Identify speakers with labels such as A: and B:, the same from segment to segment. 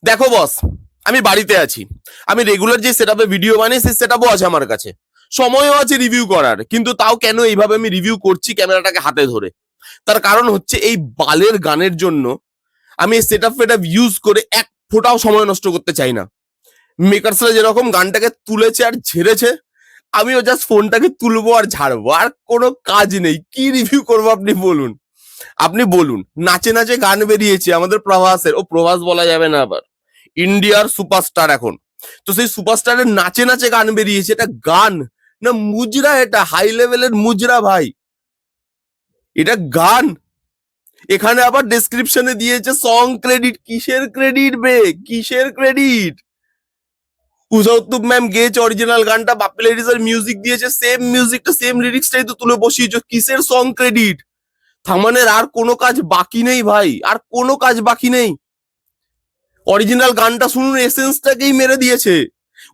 A: দেখো বস, আমি বাড়িতে আছি। আমি রেগুলার যে সেটআপে ভিডিও বানাই সেই সেটআপও আছে আমার কাছে, সময়ও আছে রিভিউ করার, কিন্তু তাও কেন এইভাবে আমি রিভিউ করছি ক্যামেরাটাকে হাতে ধরে? তার কারণ হচ্ছে এই বালের গানের জন্য আমি এই সেটআপ ফেটআপ ইউজ করে এক ফোঁটাও সময় নষ্ট করতে চাই না। মেকার্সরা যেরকম গানটাকে তুলেছে আর ঝেড়েছে, আমিও জাস্ট ফোনটাকে তুলবো আর ঝাড়বো, আর কোনো কাজ নেই। কি রিভিউ করবো আপনি বলুন? আপনি বলুন, নাচে নাচে গান বেরিয়েছে আমাদের প্রভাসের, ও প্রভাস বলা যাবে না আবার, ইন্ডিয়ার সুপারস্টার এখন। তো সেই সুপারস্টারের নাচে নাচে গান বেরিয়েছে, এটা গান না মুজরা? এটা হাই লেভেলের মুজরা ভাই, এটা গান। এখানে আবার ডেসক্রিপশনে দিয়েছে সং ক্রেডিট। কিসের ক্রেডিট বে, কিসের ক্রেডিট? উজাউতুব ম্যাম গেয়েছে অরিজিনাল গানটা, বাপ্পি লেডিসের মিউজিক দিয়েছে, সেম মিউজিকটা সেম লিরিক্সটাই তো তুলে বসিয়েছো, কিসের সং ক্রেডিট? থামানের আর কোনো কাজ বাকি নেই ভাই, আর কোনো কাজ বাকি নেই। অরিজিনাল গানটা শুনুন, এসেন্সটাকেই মেরে দিয়েছে।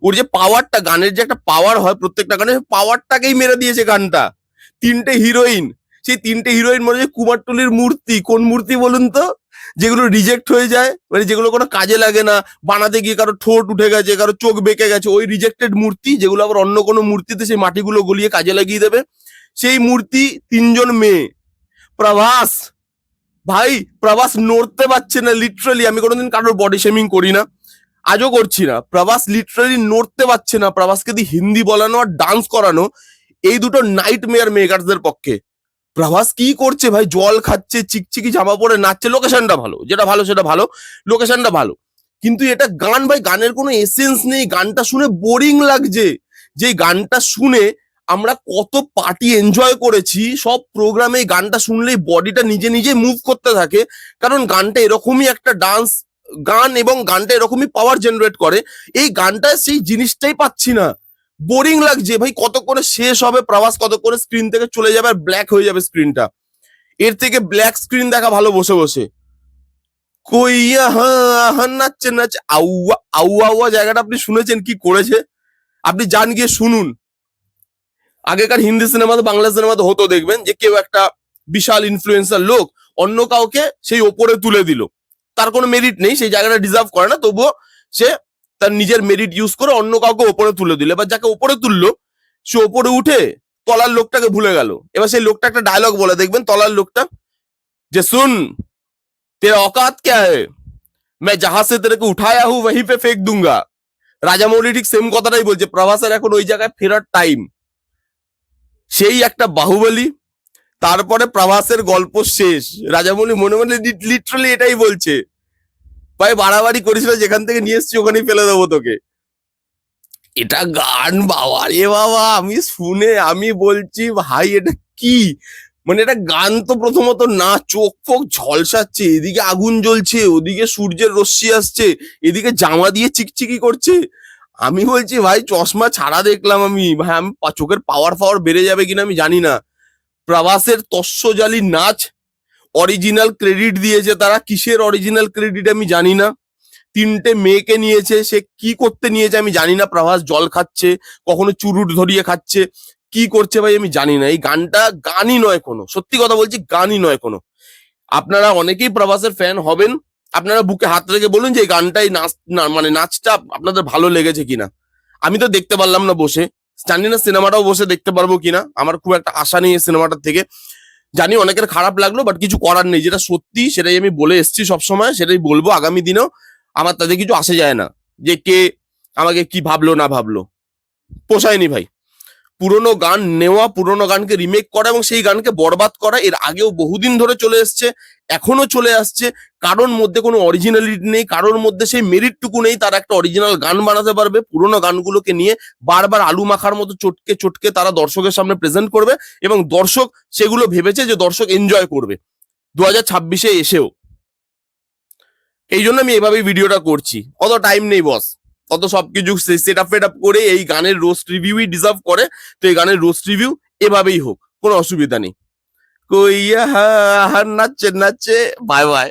A: ওর যে পাওয়ারটা, গানের যে একটা পাওয়ার হয় প্রত্যেকটা গানে, পাওয়ারটাকেই মেরে দিয়েছে গানটা। তিনটে হিরোইন, সেই তিনটে হিরোইন মনে হয় কুমারটুলির মূর্তি। কোন মূর্তি বলুন তো? যেগুলো রিজেক্ট হয়ে যায়, মানে যেগুলো কোনো কাজে লাগে না, বানাতে গিয়ে কারো ঠোঁট উঠে গেছে, কারো চোখ বেঁকে গেছে, ওই রিজেক্টেড মূর্তি, যেগুলো আবার অন্য কোনো মূর্তিতে সেই মাটিগুলো গলিয়ে কাজে লাগিয়ে দেবে, সেই মূর্তি। তিনজন মেয়ে। প্রভাস, ভাই প্রভাস নড়তে পারছে না লিটারালি। আমি কোনোদিন কারোর বডি শেমিং করি না, আজও করছি না। প্রভাস লিটারালি নড়তে পারছে না। প্রভাসকে দিয়ে হিন্দি বলানো আর ডান্স করানো, এই দুটো নাইট মেয়ার মেকারসদের পক্ষে। প্রভাস কি করছে ভাই? জল খাচ্ছে, চিকচিকি জামা পরে নাচছে। লোকেশনটা ভালো, যেটা ভালো সেটা ভালো, লোকেশনটা ভালো, কিন্তু এটা গান ভাই, গানের কোনো এসেন্স নেই। গানটা শুনে বোরিং লাগছে। যে গানটা শুনে আমরা কত পার্টি এনজয় করেছি, সব প্রোগ্রামে গানটা শুনলেই বডিটা নিজে নিজে মুভ করতে থাকে, কারণ গানটা এরকমই একটা ডান্স গান, এবং গানটা এরকমই পাওয়ার জেনারেট করে। এই গানটা সেই জিনিসটাই পাচ্ছি না, বোরিং লাগছে ভাই। কতক্ষণে শেষ হবে? প্রভাস কতক্ষণে স্ক্রিন থেকে চলে যাবে আর ব্ল্যাক হয়ে যাবে স্ক্রিনটা। এর থেকে ব্ল্যাক স্ক্রিন দেখা ভালো বসে বসে। কই নাচছে নাচছে, আউয়া আউয়া আউয়া জায়গাটা আপনি শুনেছেন কি করেছে? আপনি যান গিয়ে শুনুন। আগেকার হিন্দি সিনেমাতে, বাংলা সিনেমাতে হতো, দেখবেন যে কেউ একটা বিশাল ইনফ্লুয়েন্সার লোক অন্য কাউকে সেই ওপরে তুলে দিল, তার কোনো মেরিট নেই, সেই জায়গাটা ডিজার্ভ করে না, তবুও সে তার নিজের মেরিট ইউজ করে অন্য কাউকে ওপরে তুলে দিল। এবার যাকে ওপরে তুললো, সে ওপরে উঠে তলার লোকটাকে ভুলে গেল। এবার সেই লোকটা একটা ডায়লগ বলে, দেখবেন তলার লোকটা, যে শুন তেরা औकात क्या है, मैं जहां से तेरे को उठाया हूं वहीं पे फेंक दूंगा। রাজামৌলি ঠিক সেম কথাটাই বলছে। প্রভাসের এখন ওই জায়গায় ফেরার টাইম। সেই একটা বাহুবলী, তারপরে প্রভাসের গল্প শেষ। রাজামৌলি মনে মনে লিটারালি এটাই বলছে, ভাই বাড়াবাড়ি করিস না, যেখান থেকে নিয়ে এসছি ওখানেই ফেলে দেবো তোকে। এটা গান বাবা রে বাবা, আমি শুনে আমি বলছি ভাই এটা কি? মানে এটা গান তো প্রথমত না, চোখ ফোক ঝলসাচ্ছে, এদিকে আগুন জ্বলছে, ওদিকে সূর্যের রশ্মি আসছে, এদিকে জামা দিয়ে চিকচিকি করছে। আমি বলছি ভাই চশমা ছাড়া দেখলাম আমি, ভাই আমি চোখের পাওয়ার ফাওয়ার বেড়ে যাবে কিনা আমি জানি না। প্রভাসের তস্যজালি নাচ, অরিজিনাল ক্রেডিট দিয়েছে তারা, কিসের অরিজিনাল ক্রেডিট আমি জানি না। তিনটে মেয়েকে নিয়েছে, সে কি করতে নিয়েছে আমি জানি না। প্রভাস জল খাচ্ছে, কখনো চুরুট ধরিয়ে খাচ্ছে, কি করছে ভাই আমি জানি না। এই গানটা গানই নয় কোনো, সত্যি কথা বলছি গানই নয় কোনো। আপনারা অনেকেই প্রভাসের ফ্যান হবেন, আপনারা বুকে হাত রেখে বলুন যে এই গানটাই নাচ মানে নাচটা আপনাদের ভালো লেগেছে কিনা। আমি তো দেখতে পারলাম না বসে, জানি না সিনেমাটাও বসে দেখতে পারবো কিনা, আমার খুব একটা আশা নেই এই সিনেমাটার থেকে। জানি অনেকের খারাপ লাগলো, বাট কিছু করার নেই, যেটা সত্যি সেটাই আমি বলে এসছি সবসময়, সেটাই বলবো আগামী দিনেও। আমার তাতে কিছু আসে যায় না যে কে আমাকে কি ভাবলো না ভাবলো, পোষায়নি ভাই। পুরোনো গান নেওয়া, পুরোনো গানকে রিমেক করা এবং সেই গানকে বরবাদ করা, এর আগেও বহুদিন ধরে চলে এসছে, এখনো চলে আসছে। কারোর মধ্যে কোনো অরিজিনালিটি নেই, কারোর মধ্যে সেই মেরিটটুকু নেই তারা একটা অরিজিনাল গান বানাতে পারবে। পুরোনো গানগুলোকে নিয়ে বারবার আলু মাখার মতো চটকে চটকে তারা দর্শকের সামনে প্রেজেন্ট করবে, এবং দর্শক সেগুলো ভেবেছে যে দর্শক এনজয় করবে 2026-এ এসেও। এই জন্য আমি এভাবেই ভিডিওটা করছি। অত টাইম নেই বস, অত সবকিছু সেট আপ ফেট আপ করে এই গানের রোস্ট রিভিউই ডিজার্ভ করে। তো এই গানের রোস্ট রিভিউ এভাবেই হোক, কোনো অসুবিধা নেই। কইয়া নাচছে নাচছে, বাই বাই।